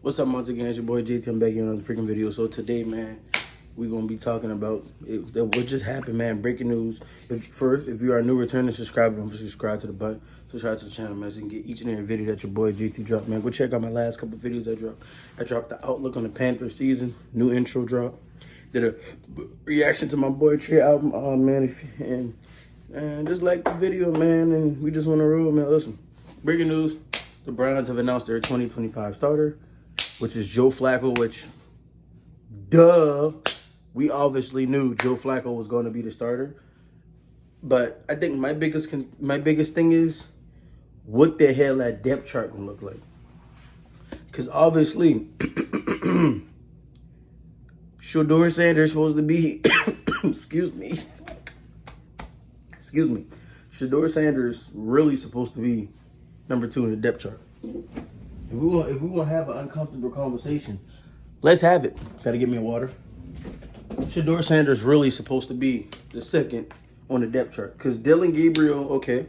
What's up, once again? It's your boy JT. I'm back here on another freaking video. So today, man, we're gonna be talking about what just happened, man. Breaking news. If you are a new returning subscriber, don't forget to subscribe to the button. Subscribe to the channel, man, so you can get each and every video that your boy JT dropped, man. Go check out my last couple videos I dropped. I dropped the outlook on the Panthers season, new intro drop. Did a reaction to my boy Trey album, man. And just like the video, man. And we just want to roll, man. Listen, breaking news: the Browns have announced their 2025 starter, which is Joe Flacco, which, duh, we obviously knew Joe Flacco was going to be the starter. But I think my biggest thing is, what the hell that depth chart gonna look like? Because obviously, Shedeur Sanders supposed to be, excuse me, Shedeur Sanders really supposed to be number 2 in the depth chart. If we want to have an uncomfortable conversation, let's have it. Gotta get me a water. Shedeur Sanders really supposed to be the second on the depth chart. Because Dylan Gabriel, okay,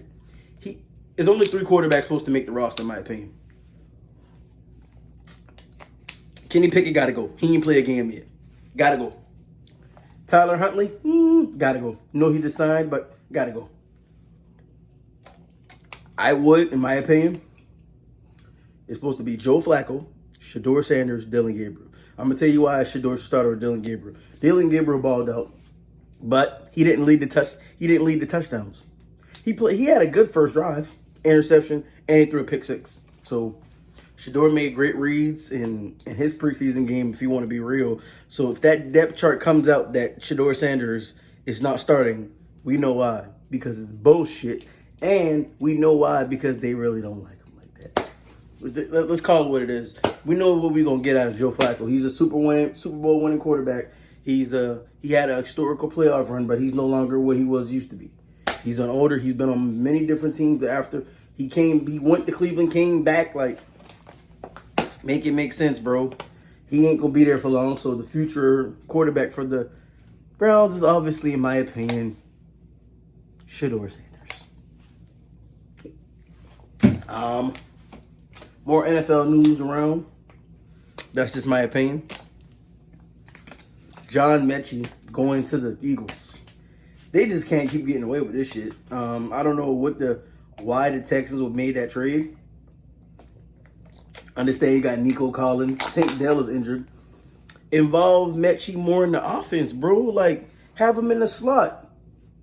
there's only 3 quarterbacks supposed to make the roster, in my opinion. Kenny Pickett gotta go. He ain't play a game yet. Gotta go. Tyler Huntley, gotta go. No, he just signed, but gotta go. I would, in my opinion, it's supposed to be Joe Flacco, Shedeur Sanders, Dylan Gabriel. I'm gonna tell you why Shedeur started with Dylan Gabriel. Dylan Gabriel balled out, but he didn't lead the touchdowns. He had a good first drive, interception, and he threw a pick 6. So Shedeur made great reads in his preseason game, if you want to be real. So if that depth chart comes out that Shedeur Sanders is not starting, we know why. Because it's bullshit. And we know why, because they really don't like him like that. Let's call it what it is. We know what we're going to get out of Joe Flacco. He's a Super Bowl winning quarterback. He had a historical playoff run, but he's no longer what he used to be. He's an older. He's been on many different teams after he went to Cleveland, came back. Like, make it make sense, bro. He ain't going to be there for long. So the future quarterback for the Browns is obviously, in my opinion, Shedeur Sanders. More NFL news around. That's just my opinion. John Mechie going to the Eagles. They just can't keep getting away with this shit. I don't know why the Texans made that trade. Understand you got Nico Collins. Tank Dell is injured. Involve Mechie more in the offense, bro. Like, have him in the slot.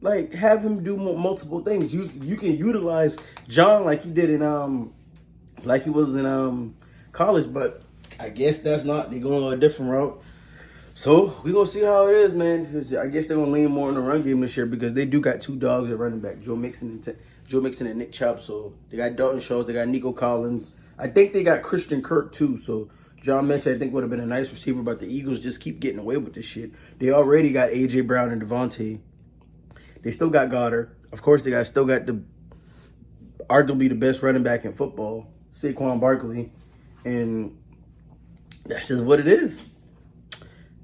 Like, have him do multiple things. You can utilize John like you did like he was in college, but I guess that's not. They're going a different route. So we're gonna see how it is, man. I guess they're gonna lean more on the run game this year because they do got 2 dogs at running back, Joe Mixon and Nick Chubb. So they got Dalton Schultz, they got Nico Collins. I think they got Christian Kirk too. So John Mechie, I think, would have been a nice receiver, but the Eagles just keep getting away with this shit. They already got AJ Brown and Devontae. They still got Goddard. Of course, they still got arguably the best running back in football, Saquon Barkley. And that's just what it is.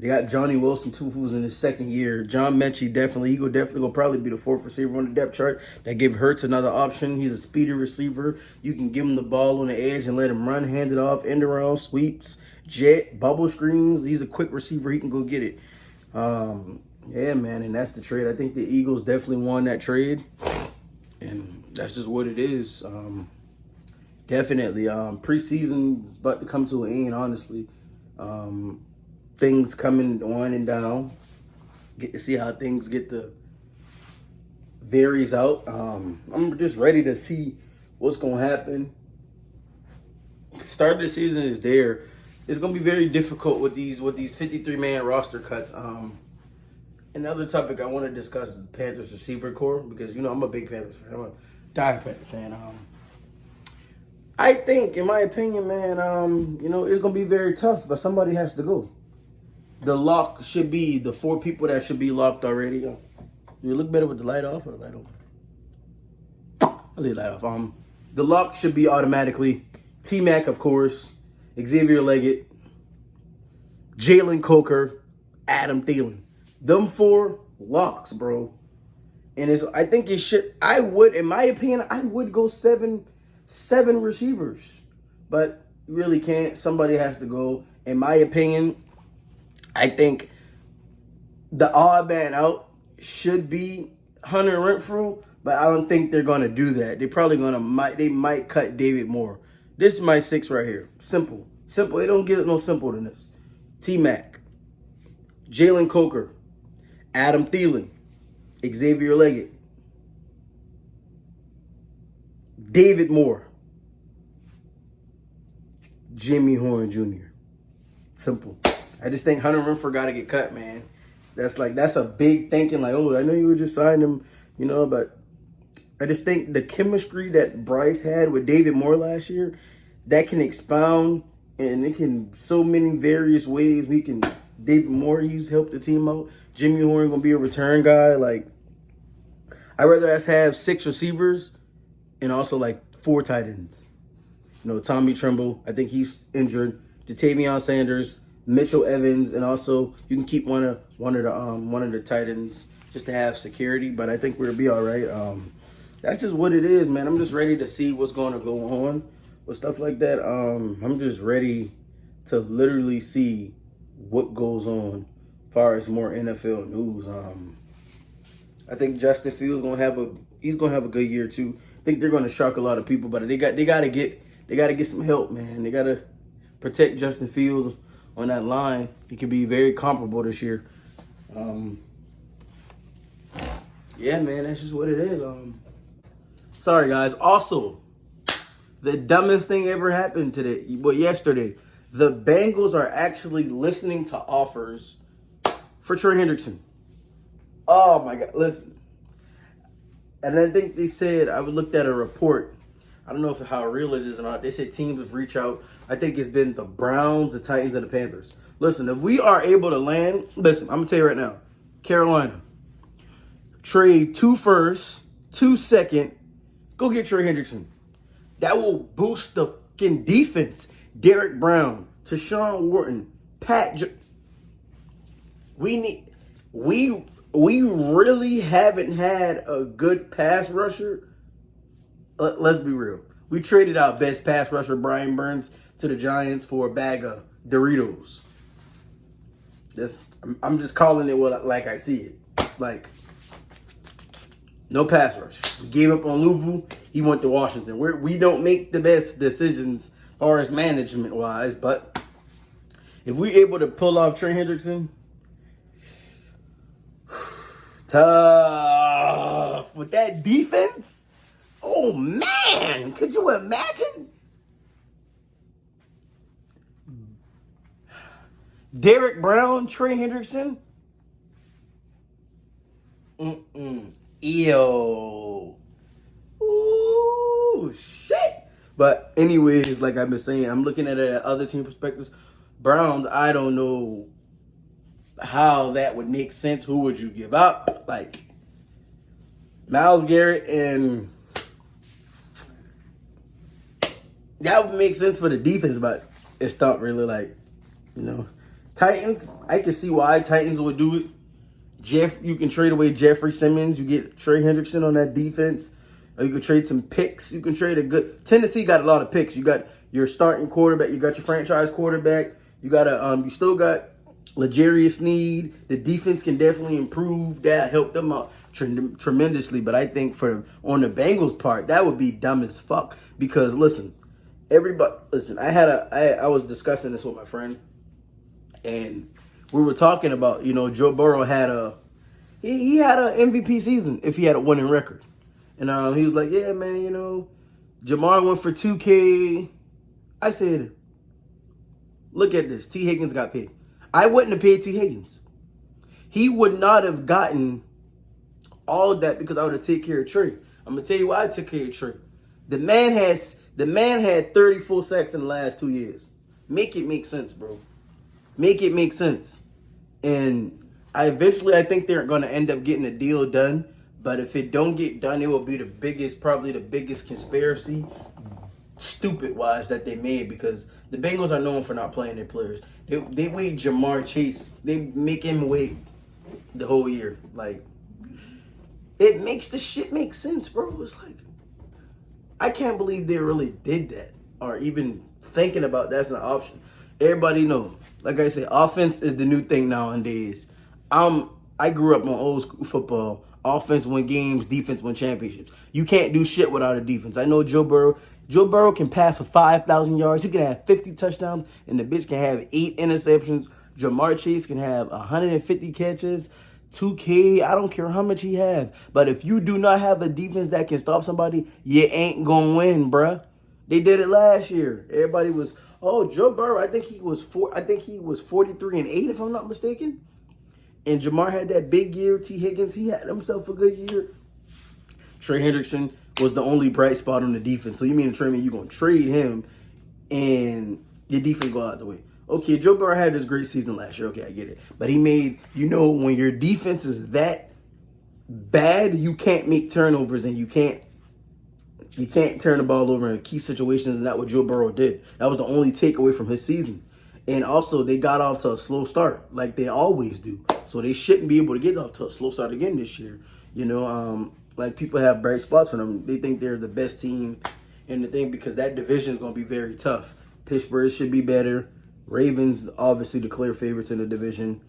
They got Johnny Wilson, too, who's in his 2nd year. John Mechie, definitely gonna probably be the 4th receiver on the depth chart. That give Hurts another option. He's a speedy receiver. You can give him the ball on the edge and let him run, hand it off, end around, sweeps, jet, bubble screens. He's a quick receiver. He can go get it. Yeah, man, and that's the trade. I think the Eagles definitely won that trade, and that's just what it is. Definitely. Preseason is about to come to an end, honestly. Things coming on and down. Get to see how things varies out. I'm just ready to see what's going to happen. Start of the season is there. It's going to be very difficult with these 53-man roster cuts. Another topic I want to discuss is the Panthers receiver core because, I'm a big Panthers fan. I'm a die Panthers fan. I think, in my opinion, man, it's going to be very tough, but somebody has to go. The lock should be the 4 people that should be locked already. You look better with the light off or the light on? I'll leave the light off. The lock should be automatically T-Mac, of course, Xavier Leggett, Jalen Coker, Adam Thielen. Them 4 locks, bro. And I think it should. I would, in my opinion, I would go seven receivers. But You really can't. Somebody has to go. In my opinion, I think the odd man out should be Hunter Renfrow, but I don't think they're gonna do that. They're probably they might cut David Moore. This is my 6 right here. Simple. Simple. It don't get no simple than this. T-Mac, Jalen Coker, Adam Thielen, Xavier Leggett, David Moore, Jimmy Horn Jr. Simple. I just think Hunter Renfrow got to get cut, man. That's a big thinking. Like, oh, I know you would just sign him, but I just think the chemistry that Bryce had with David Moore last year, that can expound, and it can so many various ways we can. David Moore, he's helped the team out. Jimmy Horn gonna be a return guy. Like, I'd rather us have 6 receivers and also like 4 tight ends. Tommy Tremble, I think he's injured. Jatavion Sanders, Mitchell Evans, and also you can keep one of the tight ends just to have security. But I think we'll be all right. That's just what it is, man. I'm just ready to see what's going to go on with stuff like that. I'm just ready to literally see what goes on as far as more NFL news. I think Justin Fields gonna have a good year too. I think they're gonna shock a lot of people, but they gotta get some help, man. They gotta protect Justin Fields on that line. He could be very comparable this year. Yeah, man, that's just what it is. Sorry, guys. Also, the dumbest thing ever happened yesterday. The Bengals are actually listening to offers for Trey Hendrickson. Oh, my God. Listen. And I think they said, I looked at a report. I don't know how real it is or not. They said teams have reached out. I think it's been the Browns, the Titans, and the Panthers. Listen, if we are able to land, listen, I'm going to tell you right now. Carolina, trade 2 firsts, 2 second, go get Trey Hendrickson. That will boost the fucking defense. Derek Brown, Tashawn Wharton, we really haven't had a good pass rusher. Let's be real. We traded our best pass rusher, Brian Burns, to the Giants for a bag of Doritos. I'm just calling it like I see it. Like, no pass rush. We gave up on Louisville. He went to Washington. We don't make the best decisions as far as management-wise, but if we're able to pull off Trey Hendrickson, tough. With that defense, oh, man. Could you imagine? Derek Brown, Trey Hendrickson? Ew. Ooh, shit. But anyways, like I've been saying, I'm looking at it at other team perspectives. Browns, I don't know how that would make sense. Who would you give up? Like, Myles Garrett, and that would make sense for the defense, but it's not really like, Titans, I can see why Titans would do it. You can trade away Jeffrey Simmons. You get Trey Hendrickson on that defense. Or you can trade some picks. You can trade Tennessee got a lot of picks. You got your starting quarterback. You got your franchise quarterback. You still got L'Jarius Sneed. The defense can definitely improve. That helped them out tremendously. But I think on the Bengals part, that would be dumb as fuck. Because listen, I was discussing this with my friend, and we were talking about, Joe Burrow had he had an MVP season if he had a winning record. And he was like, yeah, man, Jamar went for 2K. I said, look at this. T. Higgins got paid. I wouldn't have paid T. Higgins. He would not have gotten all of that because I would have taken care of Trey. I'm going to tell you why I took care of Trey. The man had 34 sacks in the last 2 years. Make it make sense, bro. Make it make sense. And I think they're going to end up getting a deal done. But if it don't get done, it will be probably the biggest conspiracy, stupid-wise, that they made, because the Bengals are known for not playing their players. They wait Jamar Chase. They make him wait the whole year. Like, it makes the shit make sense, bro. It's like, I can't believe they really did that or even thinking about that's an option. Everybody know. Like I said, offense is the new thing nowadays. I grew up on old school football. Offense win games, defense win championships. You can't do shit without a defense. I know Joe Burrow. Joe Burrow can pass for 5,000 yards. He can have 50 touchdowns, and the bitch can have 8 interceptions. Jamar Chase can have 150 catches, 2K. I don't care how much he have. But if you do not have a defense that can stop somebody, you ain't gonna win, bruh. They did it last year. Everybody was, oh, Joe Burrow. I think he was 43-8, if I'm not mistaken. And Jamar had that big year. T. Higgins, he had himself a good year. Trey Hendrickson was the only bright spot on the defense. So you mean to trade me? You gonna trade him, and your defense go out the way? Okay, Joe Burrow had this great season last year. Okay, I get it. But he made, when your defense is that bad, you can't make turnovers, and you can't turn the ball over in key situations, and that's what Joe Burrow did. That was the only takeaway from his season. And also, they got off to a slow start, like they always do. So they shouldn't be able to get off to a slow start again this year. Like people have bright spots for them. They think they're the best team in the thing because that division is going to be very tough. Pittsburgh should be better. Ravens, obviously, the clear favorites in the division.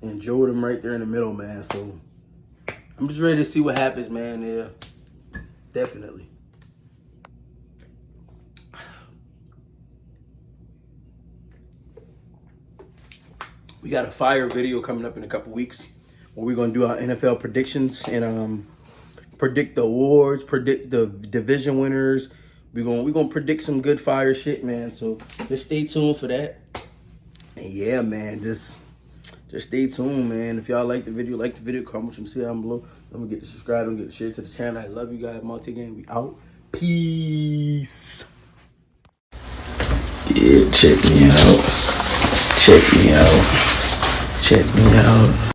And Jordan right there in the middle, man. So I'm just ready to see what happens, man. Yeah, definitely. We got a fire video coming up in a couple weeks where we're going to do our NFL predictions and predict the awards, predict the division winners. We're gonna predict some good fire shit, man. So just stay tuned for that. And yeah, man, just stay tuned, man. If y'all like the video, comment what you can see down below. Don't forget to subscribe, don't forget to share to the channel. I love you guys. Multi-game, we out. Peace. Yeah, check me out. Check me out.